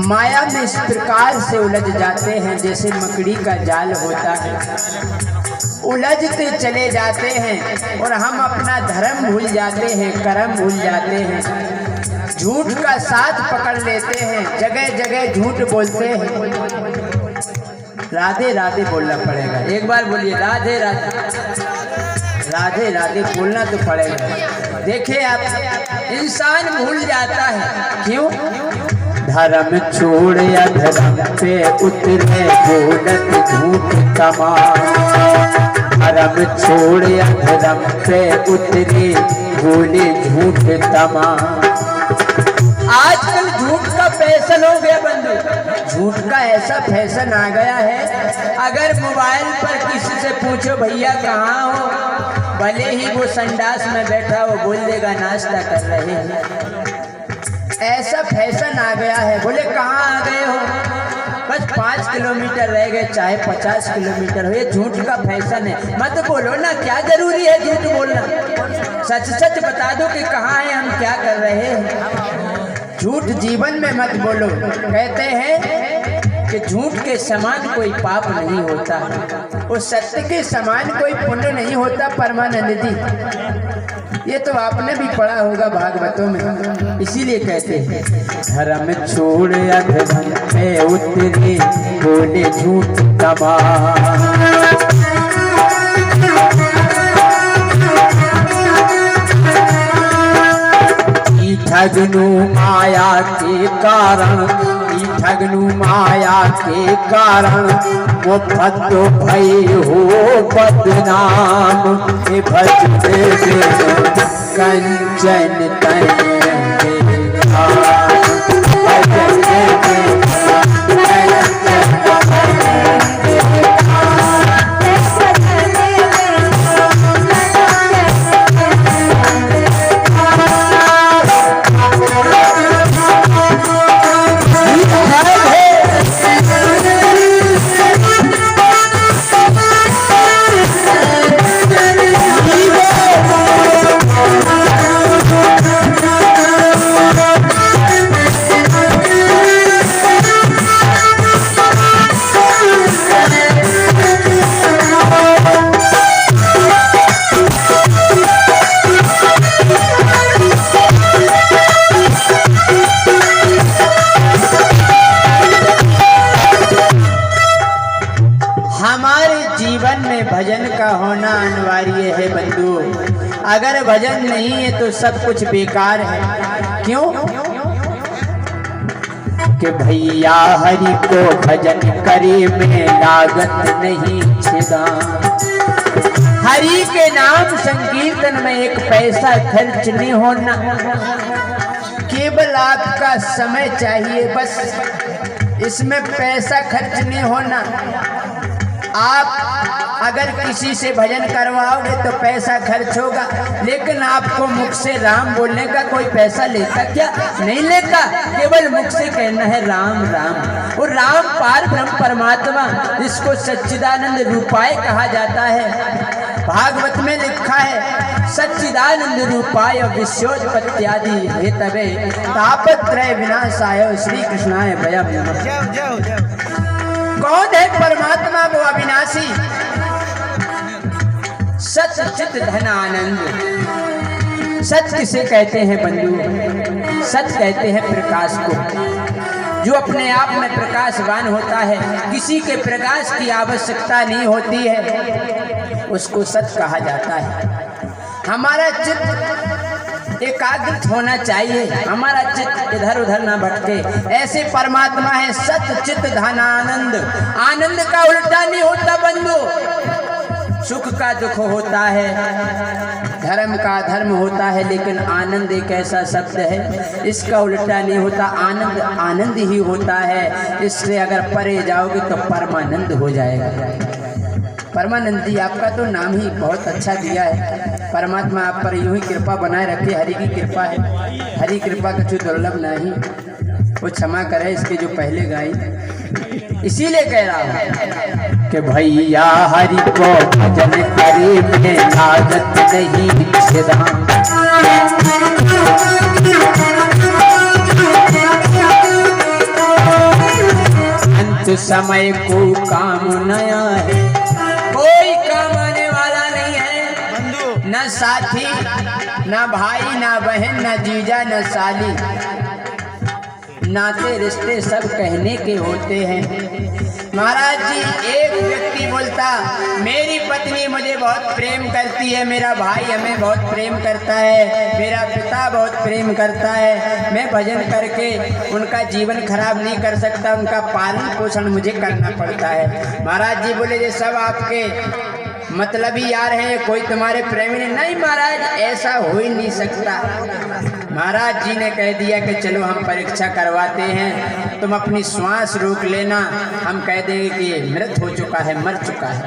माया में इस प्रकार से उलझ जाते हैं जैसे मकड़ी का जाल होता है, उलझते चले जाते हैं और हम अपना धर्म भूल जाते हैं, कर्म भूल जाते हैं, झूठ का साथ पकड़ लेते हैं, जगह जगह झूठ बोलते हैं। राधे राधे बोलना पड़ेगा, एक बार बोलिए राधे राधे, राधे राधे बोलना तो पड़ेगा। देखिए आप, इंसान भूल जाता है, क्यों? धर्म छोड़ अधर्म पे उतरे बोलत झूठ तमाम, धर्म छोड़ अधर्म पे उतरे बोले झूठ तमाम। आजकल झूठ का फैशन हो गया बंधु, झूठ का ऐसा फैशन आ गया है, अगर मोबाइल पर किसी से पूछो भैया कहाँ हो, भले ही वो संडास में बैठा हो बोल देगा नाश्ता कर रहे हैं। ऐसा फैशन आ गया है। बोले कहाँ आ गए हो? बस 5 किलोमीटर रह गए, चाहे 50 किलोमीटर हो। ये झूठ का फैशन है। मत बोलो ना, क्या जरूरी है झूठ बोलना? सच सच बता दो कि कहाँ है, हम क्या कर रहे हैं। झूठ जीवन में मत बोलो। कहते हैं कि झूठ के समान कोई पाप नहीं होता और सत्य के समान कोई पुण्य नहीं होता। परमानंद जी, ये तो आपने भी पढ़ा होगा भागवतों में। इसीलिए कहते हैं धर्म छोड़ अधर्म पे उतरे बोले झूठ तमाम। ठगनु माया के कारण, ठगनु माया के कारण वो भद्रो भई हो बदनाम। भजते कंचन तन भजन का होना अनिवार्य है बंधु। अगर भजन नहीं है तो सब कुछ बेकार है। क्यों? कि भैया हरि को भजन करे में लागत नहीं छिदा। हरि के नाम संकीर्तन में एक पैसा खर्च नहीं होना, केवल आपका समय चाहिए, बस इसमें पैसा खर्च नहीं होना। आप अगर किसी से भजन करवाओगे तो पैसा खर्च होगा, लेकिन आपको मुख से राम बोलने का कोई पैसा लेता क्या? नहीं लेता। केवल मुख से कहना है राम राम। और राम पार ब्रह्म परमात्मा, जिसको सच्चिदानंद रूपाय कहा जाता है। भागवत में लिखा है सच्चिदानंद रूपाय विश्वोत्पत्त्यादि हेतवे तापत्रय विनाशाय श्री कृष्णाय वयम् नमः। कौन है परमात्मा? वो अविनाशी सच चित धन आनंद। सच किसे कहते हैं बंधु? सच कहते हैं प्रकाश को, जो अपने आप में प्रकाशवान होता है, किसी के प्रकाश की आवश्यकता नहीं होती है, उसको सच कहा जाता है। हमारा चित्त एकाग्रित होना चाहिए, हमारा चित्त इधर उधर ना भटके। ऐसे परमात्मा है सत चित धन आनंद। आनंद का उल्टा नहीं होता बंधु, सुख का दुख होता है। धर्म का अधर्म होता है, लेकिन आनंद एक ऐसा शब्द है, इसका उल्टा नहीं होता। आनंद आनंद ही होता है। इससे अगर परे जाओगे तो परमानंद हो जाएगा। परमानंदी आपका तो नाम ही बहुत अच्छा दिया है। परमात्मा आप पर यूं ही कृपा बनाए रखे। हरि की कृपा है, हरि कृपा कछु दुर्लभ नहीं, वो क्षमा करे इसके जो पहले गाई। इसीलिए कह रहा हूँ कि भैया हरि को भजन करे में लागत नहीं सिद्धांत। अंत समय को काम नया है, कोई काम आने वाला नहीं है। न साथी, न भाई, न बहन, न जीजा, न साली, नाते रिश्ते सब कहने के होते हैं। महाराज जी, एक व्यक्ति बोलता मेरी पत्नी मुझे बहुत प्रेम करती है, मेरा भाई हमें बहुत प्रेम करता है, मेरा पिता बहुत प्रेम करता है, मैं भजन करके उनका जीवन खराब नहीं कर सकता, उनका पालन पोषण मुझे करना पड़ता है। महाराज जी बोले ये सब आपके मतलबी यार हैं, कोई तुम्हारे प्रेमी नहीं। महाराज ऐसा हो ही नहीं सकता। महाराज जी ने कह दिया कि चलो हम परीक्षा करवाते हैं, तुम अपनी श्वास रोक लेना, हम कह देंगे कि मृत हो चुका है, मर चुका है।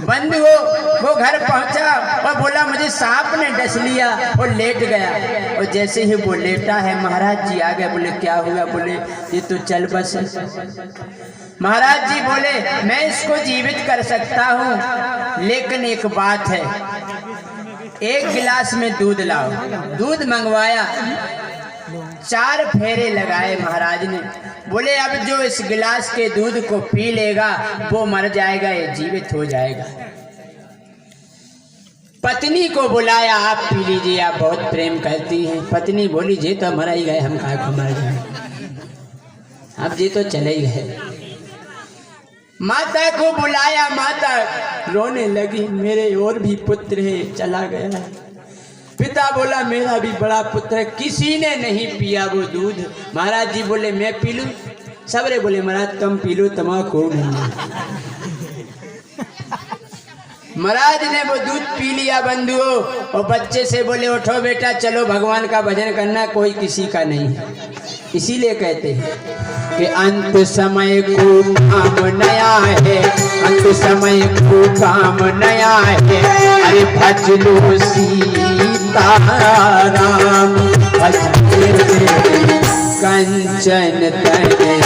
बंद वो घर पहुंचा और बोला मुझे सांप ने डस लिया, और लेट गया। और जैसे ही वो लेटा है महाराज जी आ गए। बोले क्या हुआ? बोले ये तो चल बस। महाराज जी बोले मैं इसको जीवित कर सकता हूँ, लेकिन एक बात है, एक गिलास में दूध लाओ। दूध मंगवाया, 4 फेरे लगाए महाराज ने। बोले अब जो इस गिलास के दूध को पी लेगा वो मर जाएगा, ये जीवित हो जाएगा। पत्नी को बुलाया, आप पी लीजिए, आप बहुत प्रेम करती हैं। पत्नी बोली जी तो मर ही गए, हम कहाँ को मर जाए, अब जी तो चले ही गए। माता को बुलाया, माता रोने लगी, मेरे और भी पुत्र है, चला गया। पिता बोला मेरा भी बड़ा पुत्र है, किसी ने नहीं पिया वो दूध। महाराज जी बोले मैं पी लूं? सबरे बोले महाराज तुम पी लो, तमाकू नहीं। महाराज ने वो दूध पी लिया बंधुओं, और बच्चे से बोले उठो बेटा चलो भगवान का भजन करना, कोई किसी का नहीं है। इसीलिए कहते हैं कि अंत समय को काम नया है, अंत समय को काम नया है। अरे भज लो सीताराम, भज कंचन तनय